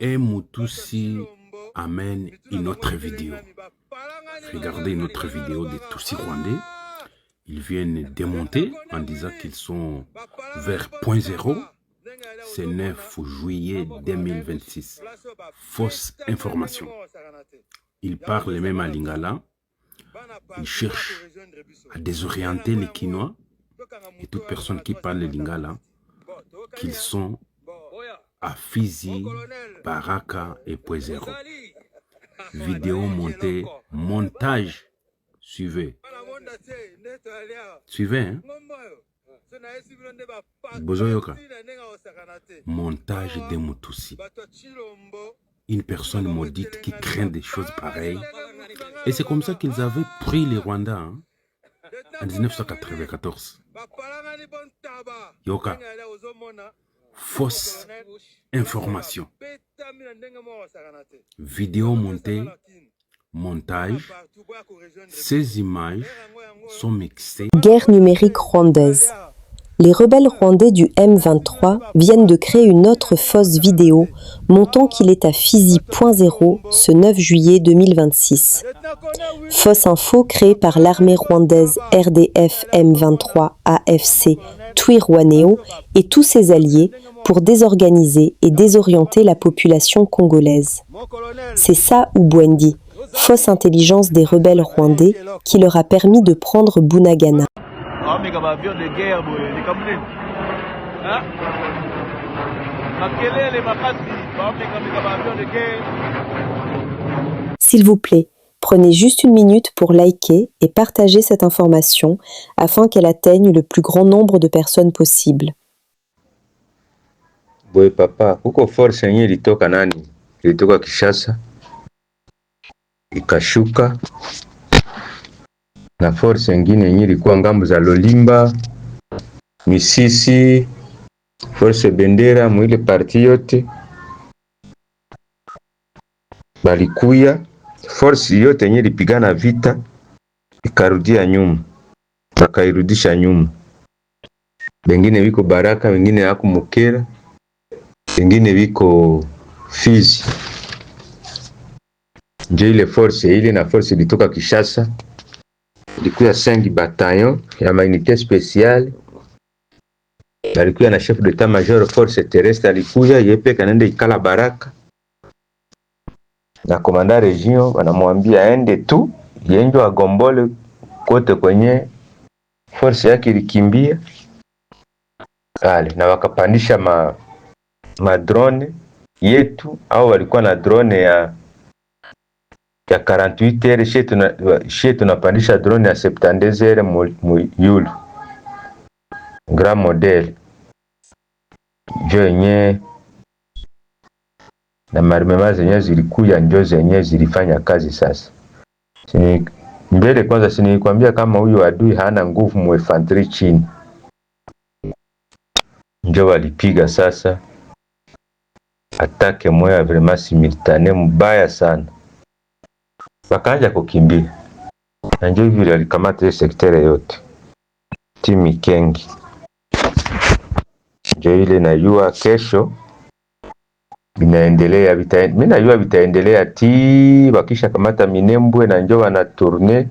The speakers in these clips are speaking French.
Et Mutusi amène une autre vidéo. Regardez une autre vidéo des Tutsis rwandais. Ils viennent démonter en disant qu'ils sont vers point zéro. C'est 9 juillet 2026. Fausse information. Ils parlent même à Lingala. Ils cherchent à désorienter les Kinois et toute personne qui parle Lingala qu'ils sont à Fizi, Baraka et Point Zéro. Vidéo montée, montage. Suivez. Suivez, hein? Bozoyoka. Montage de Mutusi. Une personne maudite qui craint des choses pareilles. Et c'est comme ça qu'ils avaient pris les Rwandais hein, en 1994. Yoka. Fausse information. Vidéo montée, montage. Ces images sont mixées. Guerre numérique rwandaise. Les rebelles rwandais du M23 viennent de créer une autre fausse vidéo montrant qu'il est à Fizi point zéro ce 9 juillet 2026. Fausse info créée par l'armée rwandaise RDF M23 AFC Twirwaneho et tous ses alliés pour désorganiser et désorienter la population congolaise. C'est ça Ubwendi, fausse intelligence des rebelles rwandais qui leur a permis de prendre Bunagana. S'il vous plaît, prenez juste une minute pour liker et partager cette information afin qu'elle atteigne le plus grand nombre de personnes possible. Boy papa, huko force yenyewe ilitoka nani? Ilitoka Kishasa, ikashuka na force nyingine yenyewe ilikuwa ngambo za Lolimba, Misisi, force Bendera, mwile parti yote balikuya. Force yote yenyewe ilipigana vita ikarudia nyuma, wakairudisha nyuma. Wengine wiko Baraka, wengine wako Mukera, wengine wiko Fizi. Ndio ile force ile na force ilitoka Kishasa. Ilikuwa 5 bataillon ya unité spéciale. Balikuwa na chef d'état major force terrestre alikuja yepe kanende ikala Baraka. Na komanda region wanamwambia aende tu yenjo agombole kote kwenye force yake ilikimbia. Na wakapandisha ma drone yetu au walikuwa na drone ya 48 heures chez tunapandisha drone ya 72 heures Yulu grand model njo yenye na marimema zenye zilikuya njo zenye zilifanya kazi sasa. Mbele kwanza sinikwambia kama huyu adui hana nguvu muefantri chini. Njo walipiga sasa atake moya vraiment simultane mbaya sana. Wakaanza kukimbia. Na njo hivi walikamata sektere yote. Timi Kengi. Njo ile najua kesho binaendelea mimi najua bitaendelea wakisha kamata Minembwe na njo wana tourner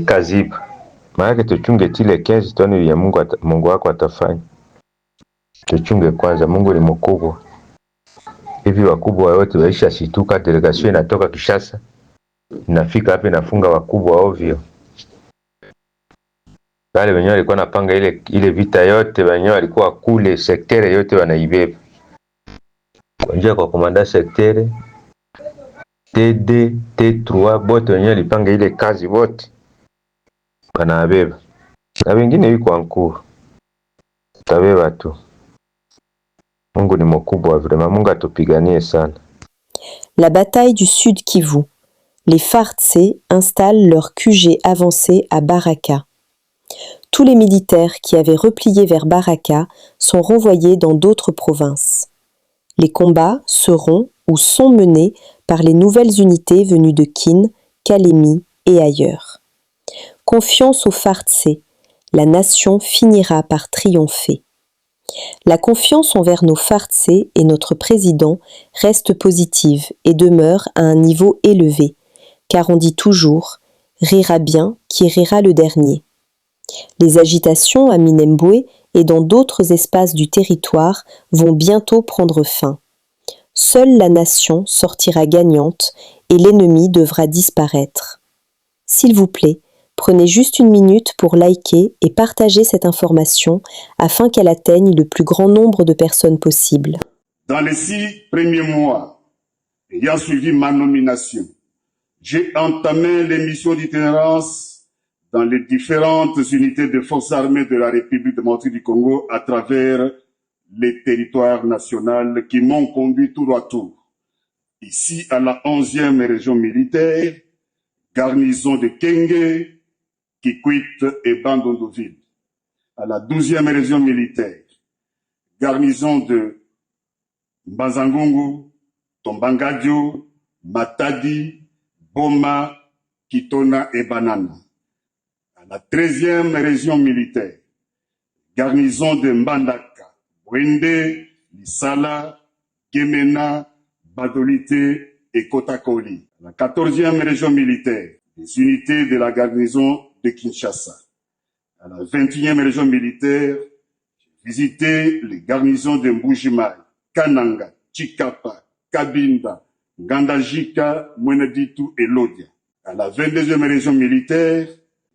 Kaziba. Maana tuchunge tile 15 toni ya Mungu wako atafanya. Tuchunge kwanza, Mungu ni mkubwa. Hivi wakubwa wote waisha shituka, delegation inatoka Kishasa. Inafika hapa inafunga wakubwa ovyo. Wale wenyewe walikuwa napanga ile vita yote, wenyewe walikuwa kule sektere yote wanaibeba. Kuanzia kwa komanda sektere TD, T3 bote wenyewe walipanga ile kazi wote. Wanabeba. Na wengine wiko ankuru. Tabeba tu. Mungu ni mkubwa vraiment, Mungu atupiganie sana. La bataille du Sud Kivu. Les FARDC installent leur QG avancé à Baraka. Tous les militaires qui avaient replié vers Baraka sont renvoyés dans d'autres provinces. Les combats seront ou sont menés par les nouvelles unités venues de Kin, Kalemi et ailleurs. Confiance aux FARDC, la nation finira par triompher. La confiance envers nos FARDC et notre président reste positive et demeure à un niveau élevé, car on dit toujours « rira bien qui rira le dernier ». Les agitations à Minembwe et dans d'autres espaces du territoire vont bientôt prendre fin. Seule la nation sortira gagnante et l'ennemi devra disparaître. S'il vous plaît, prenez juste une minute pour liker et partager cette information afin qu'elle atteigne le plus grand nombre de personnes possible. Dans les 6 premiers mois ayant suivi ma nomination, j'ai entamé les missions d'itinérance dans les différentes unités de forces armées de la République démocratique du Congo à travers les territoires nationaux qui m'ont conduit tour à tour. Ici, à la 11e région militaire, garnison de Kenge, Kikwit et Bandondoville. À la 12e région militaire, garnison de Mbazangungu, Tombangadio, Matadi, Boma, Kitona et Banana. À la 13e région militaire, garnison de Mbandaka, Bwende, Lisala, Gemena, Badolite et Kotakoli. À la 14e région militaire, les unités de la garnison de Kinshasa. À la 21e région militaire, j'ai visité les garnisons de Mbujimai, Kananga, Chikapa, Kabinda, Gandajika, Mweneditu et Lodia. À la 22e région militaire,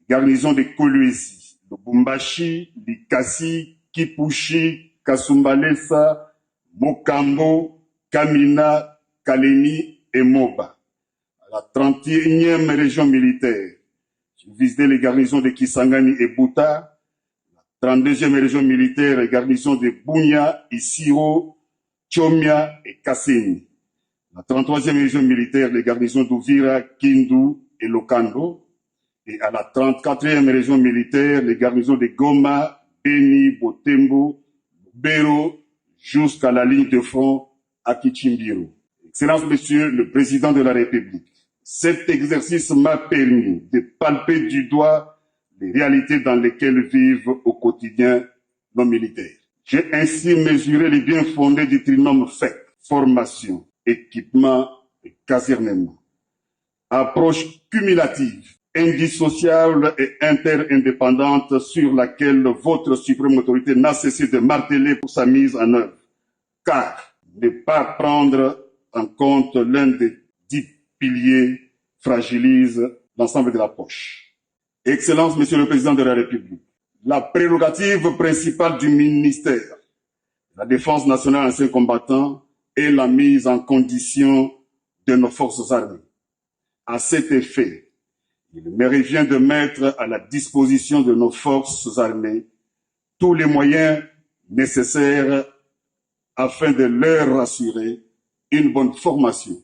garnison de Kolwezi, Lubumbashi, Likasi, Kipushi, Kasumbalesa, Mokambo, Kamina, Kaleni et Moba. À la 31e région militaire, j'ai visité les garnisons de Kisangani et Bouta. La 32e région militaire, les garnisons de Bunia, Isiro, Chomia et Kasseni. La 33e région militaire, les garnisons d'Ouvira, Kindu et Lokando. Et à la 34e région militaire, les garnisons de Goma, Beni, Botembo, Bero, jusqu'à la ligne de front à Kichimbiro. Excellence, Monsieur le Président de la République, cet exercice m'a permis de palper du doigt les réalités dans lesquelles vivent au quotidien nos militaires. J'ai ainsi mesuré les biens fondés du trinôme FEC, formation, équipement et casernement. Approche cumulative, indissociable et interindépendante sur laquelle votre suprême autorité n'a cessé de marteler pour sa mise en œuvre. Car ne pas prendre en compte l'un des 10 piliers fragilise l'ensemble de la poche. Excellence, Monsieur le Président de la République, la prérogative principale du ministère, la défense nationale anciens combattants et la mise en condition de nos forces armées. À cet effet, il me revient de mettre à la disposition de nos forces armées tous les moyens nécessaires afin de leur assurer une bonne formation,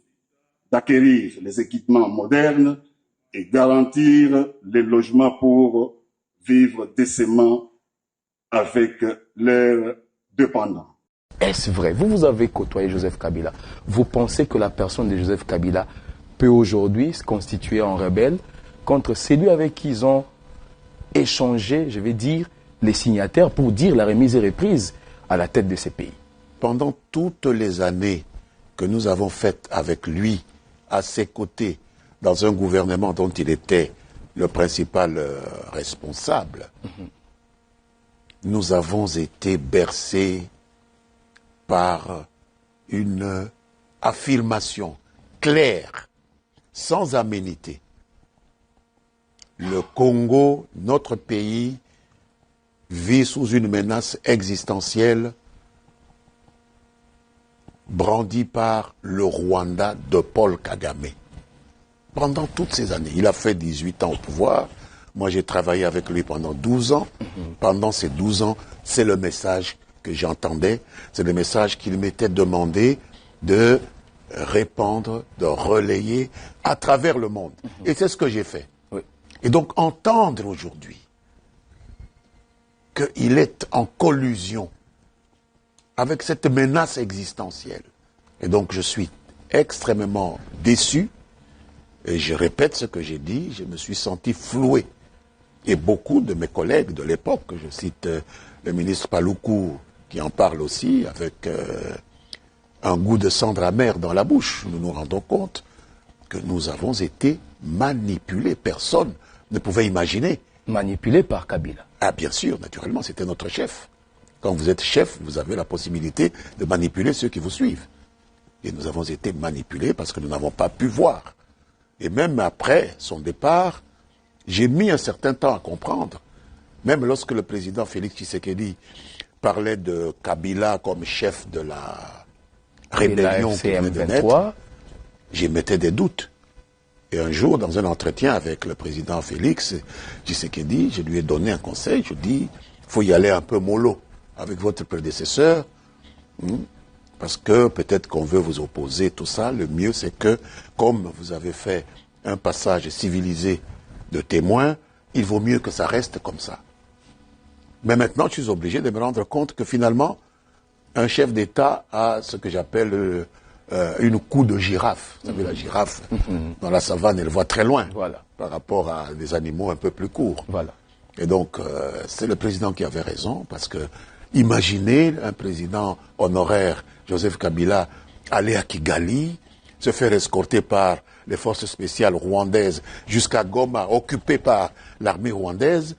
d'acquérir les équipements modernes et garantir les logements pour vivre décemment avec leurs dépendants. Est-ce vrai? Vous avez côtoyé Joseph Kabila. Vous pensez que la personne de Joseph Kabila peut aujourd'hui se constituer en rebelle contre celui avec qui ils ont échangé, je vais dire, les signataires pour dire la remise et reprise à la tête de ces pays? Pendant toutes les années que nous avons faites avec lui, à ses côtés, dans un gouvernement dont il était le principal responsable, nous avons été bercés par une affirmation claire, sans aménité. Le Congo, notre pays, vit sous une menace existentielle brandie par le Rwanda de Paul Kagame. Pendant toutes ces années, il a fait 18 ans au pouvoir. Moi, j'ai travaillé avec lui pendant 12 ans. Pendant ces 12 ans, c'est le message que j'entendais, c'est le message qu'il m'était demandé de répandre, de relayer à travers le monde. Et c'est ce que j'ai fait. Oui. Et donc, entendre aujourd'hui qu'il est en collusion avec cette menace existentielle. Et donc, je suis extrêmement déçu. Et je répète ce que j'ai dit, je me suis senti floué. Et beaucoup de mes collègues de l'époque, je cite le ministre Paluku qui en parle aussi avec un goût de cendre amère dans la bouche. Nous nous rendons compte que nous avons été manipulés. Personne ne pouvait imaginer. Manipulés par Kabila. Ah bien sûr, naturellement, c'était notre chef. Quand vous êtes chef, vous avez la possibilité de manipuler ceux qui vous suivent. Et nous avons été manipulés parce que nous n'avons pas pu voir. Et même après son départ, j'ai mis un certain temps à comprendre. Même lorsque le président Félix Tshisekedi parlait de Kabila comme chef de la rébellion qui venait de naître, j'émettais des doutes. Et un jour, dans un entretien avec le président Félix Tshisekedi, je lui ai donné un conseil. Je lui ai dit, il faut y aller un peu mollo avec votre prédécesseur, parce que peut-être qu'on veut vous opposer, tout ça. Le mieux, c'est que, comme vous avez fait un passage civilisé de témoins, il vaut mieux que ça reste comme ça. Mais maintenant, je suis obligé de me rendre compte que finalement, un chef d'État a ce que j'appelle une queue de girafe. Vous savez, la girafe, dans la savane, elle voit très loin par rapport à des animaux un peu plus courts. Voilà. Et donc, c'est le président qui avait raison, parce que imaginez un président honoraire, Joseph Kabila, aller à Kigali, se faire escorter par les forces spéciales rwandaises jusqu'à Goma, occupé par l'armée rwandaise,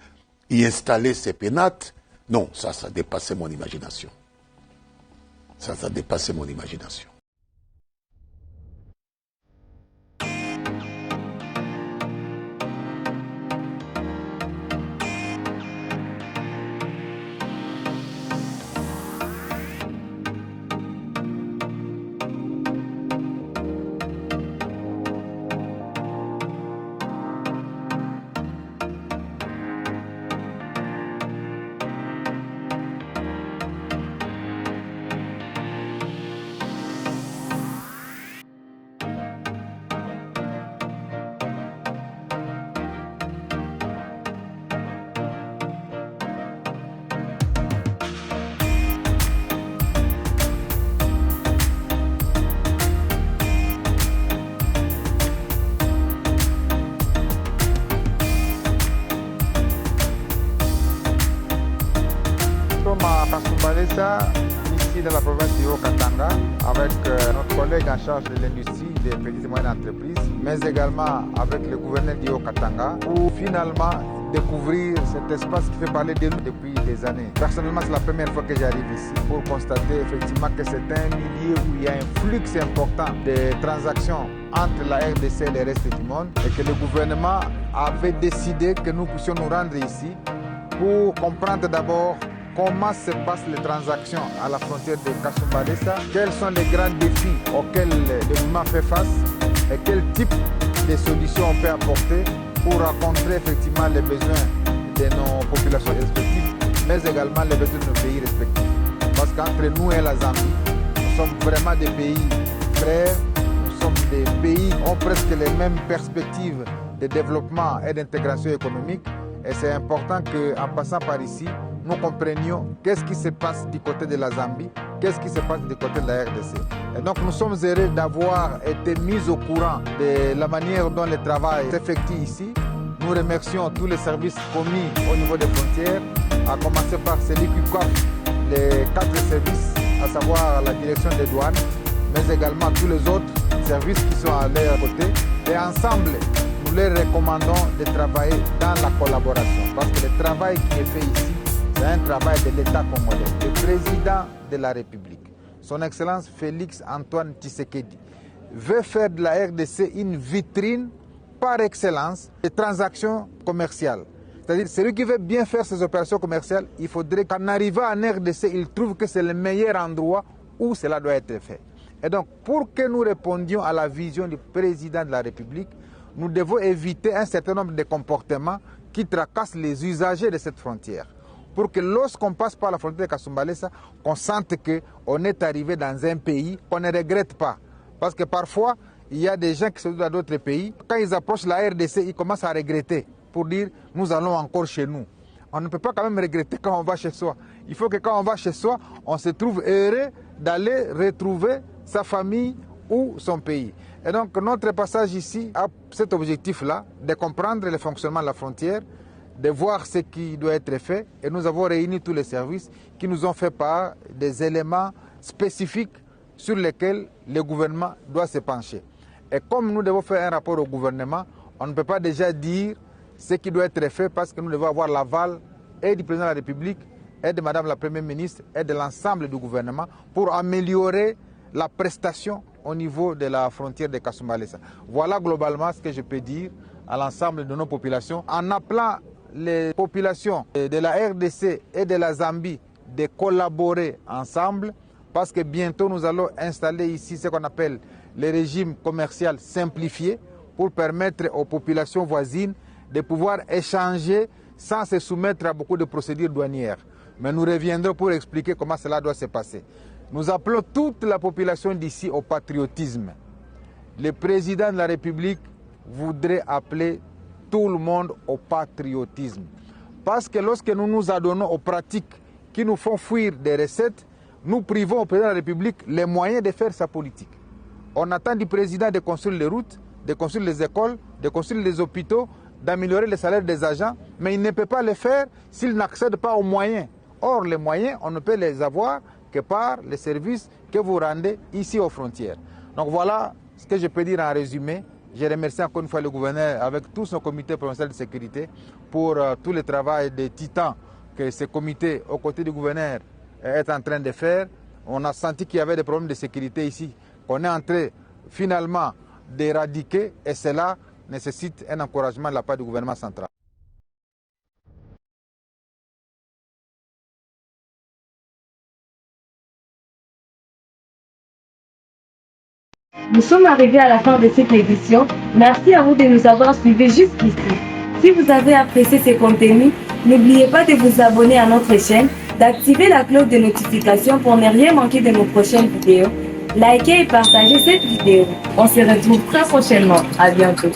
y installer ses pénates. Non, ça dépassait mon imagination. Ça dépassait mon imagination. Ici dans la province du Haut-Katanga, avec notre collègue en charge de l'industrie des petites et moyennes entreprises, mais également avec le gouverneur du Haut-Katanga, pour finalement découvrir cet espace qui fait parler de nous depuis des années. Personnellement, c'est la première fois que j'arrive ici pour constater effectivement que c'est un milieu où il y a un flux important de transactions entre la RDC et le reste du monde, et que le gouvernement avait décidé que nous puissions nous rendre ici pour comprendre d'abord comment se passent les transactions à la frontière de Kasumbalesa, quels sont les grands défis auxquels le mouvement fait face et quel type de solutions on peut apporter pour rencontrer effectivement les besoins de nos populations respectives, mais également les besoins de nos pays respectifs. Parce qu'entre nous et la Zambie, nous sommes vraiment des pays frères, nous sommes des pays qui ont presque les mêmes perspectives de développement et d'intégration économique, et c'est important qu'en passant par ici, nous comprenions qu'est-ce qui se passe du côté de la Zambie, qu'est-ce qui se passe du côté de la RDC. Et donc nous sommes heureux d'avoir été mis au courant de la manière dont le travail s'effectue ici. Nous remercions tous les services commis au niveau des frontières, à commencer par celui qui coiffe les 4 services, à savoir la direction des douanes, mais également tous les autres services qui sont à leur côté. Et ensemble, nous leur recommandons de travailler dans la collaboration, parce que le travail qui est fait ici, c'est un travail de l'État congolais, le président de la République, son Excellence Félix Antoine Tshisekedi, veut faire de la RDC une vitrine par excellence des transactions commerciales. C'est-à-dire, celui qui veut bien faire ses opérations commerciales, il faudrait qu'en arrivant en RDC, il trouve que c'est le meilleur endroit où cela doit être fait. Et donc, pour que nous répondions à la vision du président de la République, nous devons éviter un certain nombre de comportements qui tracassent les usagers de cette frontière. Pour que lorsqu'on passe par la frontière de Kasumbalesa, qu'on sente qu'on est arrivé dans un pays qu'on ne regrette pas. Parce que parfois, il y a des gens qui sont dans d'autres pays. Quand ils approchent la RDC, ils commencent à regretter pour dire « nous allons encore chez nous ». On ne peut pas quand même regretter quand on va chez soi. Il faut que quand on va chez soi, on se trouve heureux d'aller retrouver sa famille ou son pays. Et donc notre passage ici a cet objectif-là, de comprendre le fonctionnement de la frontière, de voir ce qui doit être fait et nous avons réuni tous les services qui nous ont fait part des éléments spécifiques sur lesquels le gouvernement doit se pencher. Et comme nous devons faire un rapport au gouvernement, on ne peut pas déjà dire ce qui doit être fait parce que nous devons avoir l'aval et du président de la République et de Madame la Première ministre et de l'ensemble du gouvernement pour améliorer la prestation au niveau de la frontière de Kasumbalesa. Voilà globalement ce que je peux dire à l'ensemble de nos populations en appelant les populations de la RDC et de la Zambie de collaborer ensemble parce que bientôt nous allons installer ici ce qu'on appelle le régime commercial simplifié pour permettre aux populations voisines de pouvoir échanger sans se soumettre à beaucoup de procédures douanières. Mais nous reviendrons pour expliquer comment cela doit se passer. Nous appelons toute la population d'ici au patriotisme. Le président de la République voudrait appeler tout le monde au patriotisme. Parce que lorsque nous nous adonnons aux pratiques qui nous font fuir des recettes, nous privons au président de la République les moyens de faire sa politique. On attend du président de construire les routes, de construire les écoles, de construire les hôpitaux, d'améliorer les salaires des agents, mais il ne peut pas le faire s'il n'accède pas aux moyens. Or, les moyens, on ne peut les avoir que par les services que vous rendez ici aux frontières. Donc voilà ce que je peux dire en résumé. Je remercie encore une fois le gouverneur avec tout son comité provincial de sécurité pour tout le travail des titans que ce comité, aux côtés du gouverneur, est en train de faire. On a senti qu'il y avait des problèmes de sécurité ici, qu'on est en train finalement d'éradiquer et cela nécessite un encouragement de la part du gouvernement central. Nous sommes arrivés à la fin de cette édition. Merci à vous de nous avoir suivis jusqu'ici. Si vous avez apprécié ce contenu, n'oubliez pas de vous abonner à notre chaîne, d'activer la cloche de notification pour ne rien manquer de nos prochaines vidéos. Likez et partagez cette vidéo. On se retrouve très prochainement. À bientôt.